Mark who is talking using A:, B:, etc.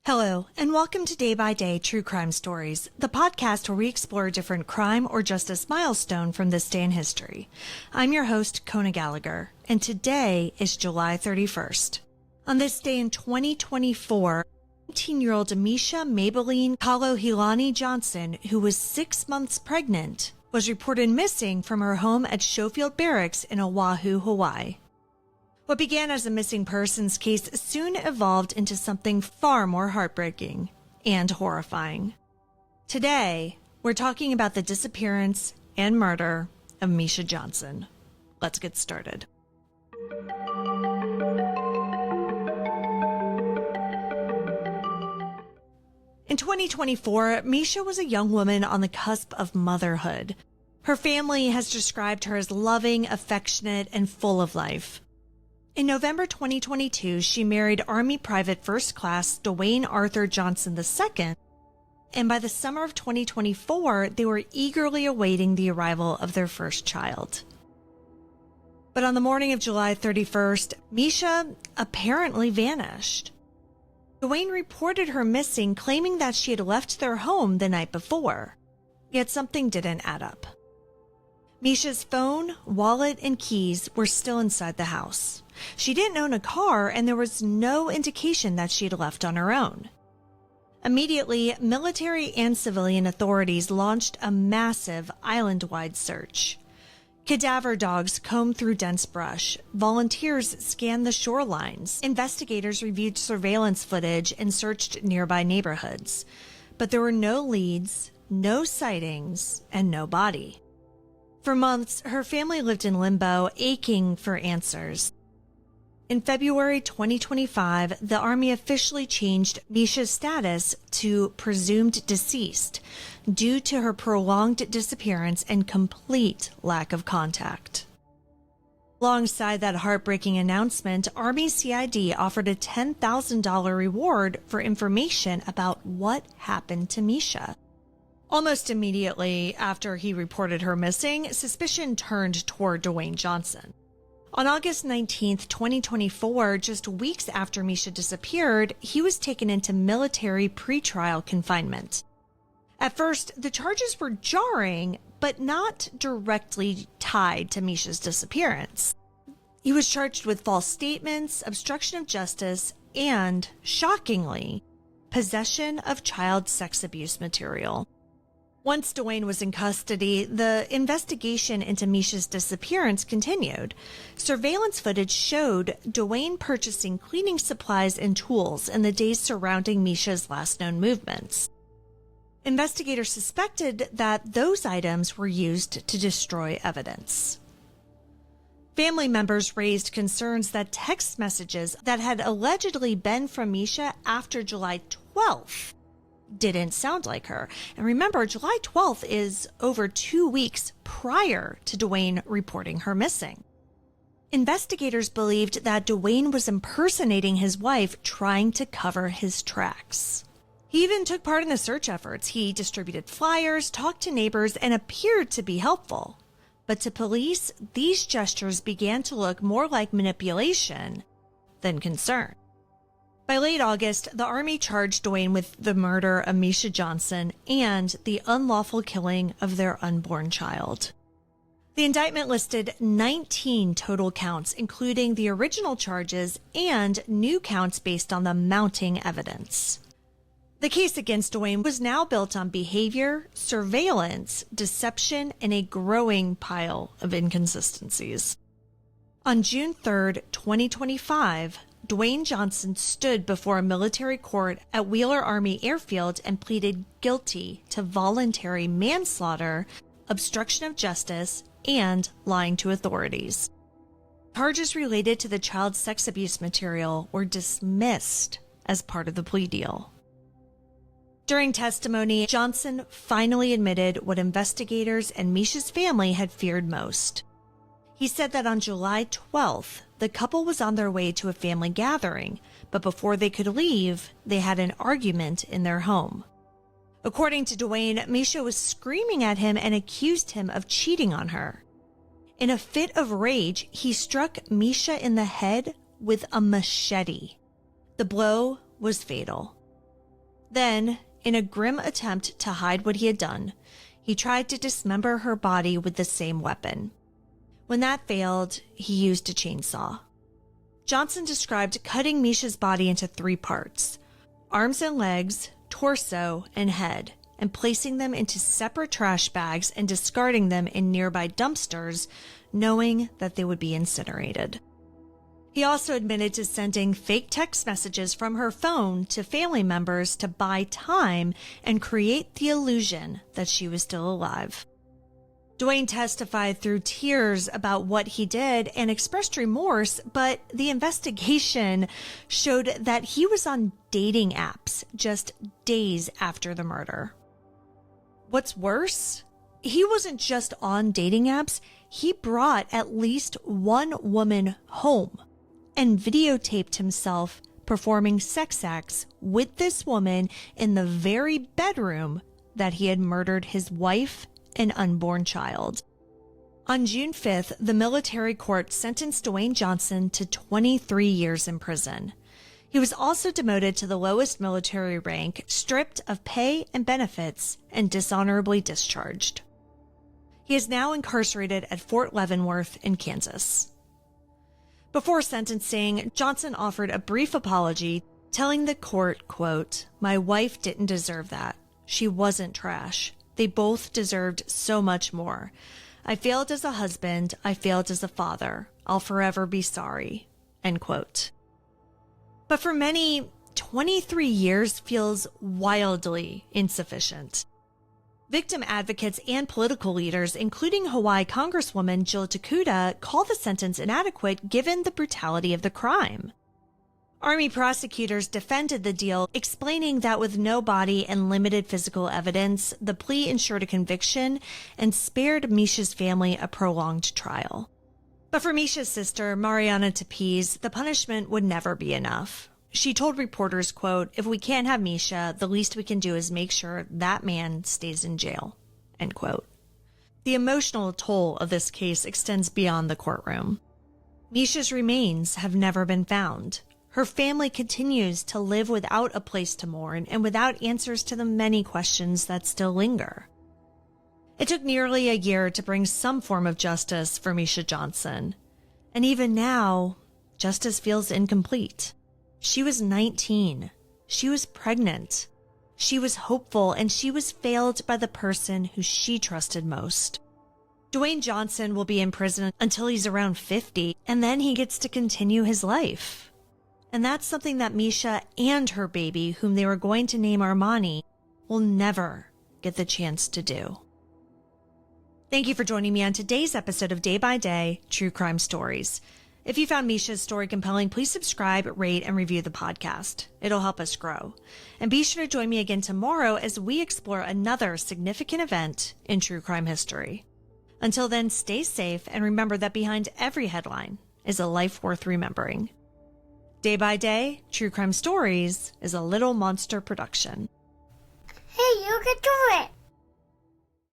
A: Hello, and welcome to Day by Day True Crime Stories, the podcast where we explore a different crime or justice milestone from this day in history. I'm your host, Kona Gallagher, and today is July 31st. On this day in 2024, 19-year-old Misha Maybelline Kalohilani Johnson, who was 6 months pregnant, was reported missing from her home at Schofield Barracks in Oahu, Hawaii. What began as a missing persons case soon evolved into something far more heartbreaking and horrifying. Today, we're talking about the disappearance and murder of Misha Johnson. Let's get started. In 2024, Misha was a young woman on the cusp of motherhood. Her family has described her as loving, affectionate, and full of life. In November 2022, she married Army Private First Class Dwayne Arthur Johnson II, and by the summer of 2024, they were eagerly awaiting the arrival of their first child. But on the morning of July 31st, Misha apparently vanished. Dwayne reported her missing, claiming that she had left their home the night before. Yet something didn't add up. Misha's phone, wallet, and keys were still inside the house. She didn't own a car, and there was no indication that she had left on her own. Immediately, military and civilian authorities launched a massive island-wide search. Cadaver dogs combed through dense brush. Volunteers scanned the shorelines. Investigators reviewed surveillance footage and searched nearby neighborhoods. But there were no leads, no sightings, and no body. For months, her family lived in limbo, aching for answers. In February 2025, the Army officially changed Misha's status to presumed deceased due to her prolonged disappearance and complete lack of contact. Alongside that heartbreaking announcement, Army CID offered a $10,000 reward for information about what happened to Misha. Almost immediately after he reported her missing, suspicion turned toward Dwayne Johnson. On August 19, 2024, just weeks after Misha disappeared, he was taken into military pretrial confinement. At first, the charges were jarring, but not directly tied to Misha's disappearance. He was charged with false statements, obstruction of justice, and, shockingly, possession of child sex abuse material. Once Dwayne was in custody, the investigation into Misha's disappearance continued. Surveillance footage showed Dwayne purchasing cleaning supplies and tools in the days surrounding Misha's last known movements. Investigators suspected that those items were used to destroy evidence. Family members raised concerns that text messages that had allegedly been from Misha after July 12th didn't sound like her. And remember, July 12th is over 2 weeks prior to Dwayne reporting her missing. Investigators believed that Dwayne was impersonating his wife, trying to cover his tracks. He even took part in the search efforts. He distributed flyers, talked to neighbors, and appeared to be helpful. But to police, these gestures began to look more like manipulation than concern. By late August, the Army charged Dwayne with the murder of Misha Johnson and the unlawful killing of their unborn child. The indictment listed 19 total counts, including the original charges and new counts based on the mounting evidence. The case against Dwayne was now built on behavior, surveillance, deception, and a growing pile of inconsistencies. On June 3, 2025, Dwayne Johnson stood before a military court at Wheeler Army Airfield and pleaded guilty to voluntary manslaughter, obstruction of justice, and lying to authorities. Charges related to the child sex abuse material were dismissed as part of the plea deal. During testimony, Johnson finally admitted what investigators and Misha's family had feared most. He said that on July 12th, the couple was on their way to a family gathering, but before they could leave, they had an argument in their home. According to Dwayne, Misha was screaming at him and accused him of cheating on her. In a fit of rage, he struck Misha in the head with a machete. The blow was fatal. Then, in a grim attempt to hide what he had done, he tried to dismember her body with the same weapon. When that failed, he used a chainsaw. Johnson described cutting Mischa's body into 3 parts: arms and legs, torso, and head, and placing them into separate trash bags and discarding them in nearby dumpsters, knowing that they would be incinerated. He also admitted to sending fake text messages from her phone to family members to buy time and create the illusion that she was still alive. Dwayne testified through tears about what he did and expressed remorse, but the investigation showed that he was on dating apps just days after the murder. What's worse, he wasn't just on dating apps, he brought at least one woman home and videotaped himself performing sex acts with this woman in the very bedroom that he had murdered his wife and unborn child. On June 5th, the military court sentenced Dwayne Johnson to 23 years in prison. He was also demoted to the lowest military rank, stripped of pay and benefits, and dishonorably discharged. He is now incarcerated at Fort Leavenworth in Kansas. Before sentencing, Johnson offered a brief apology, telling the court, quote, "My wife didn't deserve that. She wasn't trash. They both deserved so much more. I failed as a husband. I failed as a father. I'll forever be sorry." End quote. But for many, 23 years feels wildly insufficient. Victim advocates and political leaders, including Hawaii Congresswoman Jill Takuda, call the sentence inadequate given the brutality of the crime. Army prosecutors defended the deal, explaining that with no body and limited physical evidence, the plea ensured a conviction and spared Mischa's family a prolonged trial. But for Mischa's sister, Mariana Tapiz, the punishment would never be enough. She told reporters, quote, "If we can't have Mischa, the least we can do is make sure that man stays in jail," end quote. The emotional toll of this case extends beyond the courtroom. Mischa's remains have never been found. Her family continues to live without a place to mourn and without answers to the many questions that still linger. It took nearly a year to bring some form of justice for Misha Johnson. And even now, justice feels incomplete. She was 19. She was pregnant. She was hopeful, and she was failed by the person who she trusted most. Dwayne Johnson will be in prison until he's around 50, and then he gets to continue his life. And that's something that Mischa and her baby, whom they were going to name Armani, will never get the chance to do. Thank you for joining me on today's episode of Day by Day True Crime Stories. If you found Mischa's story compelling, please subscribe, rate, and review the podcast. It'll help us grow. And be sure to join me again tomorrow as we explore another significant event in true crime history. Until then, stay safe and remember that behind every headline is a life worth remembering. Day by Day True Crime Stories is a Little Monster production.
B: Hey, you can do it!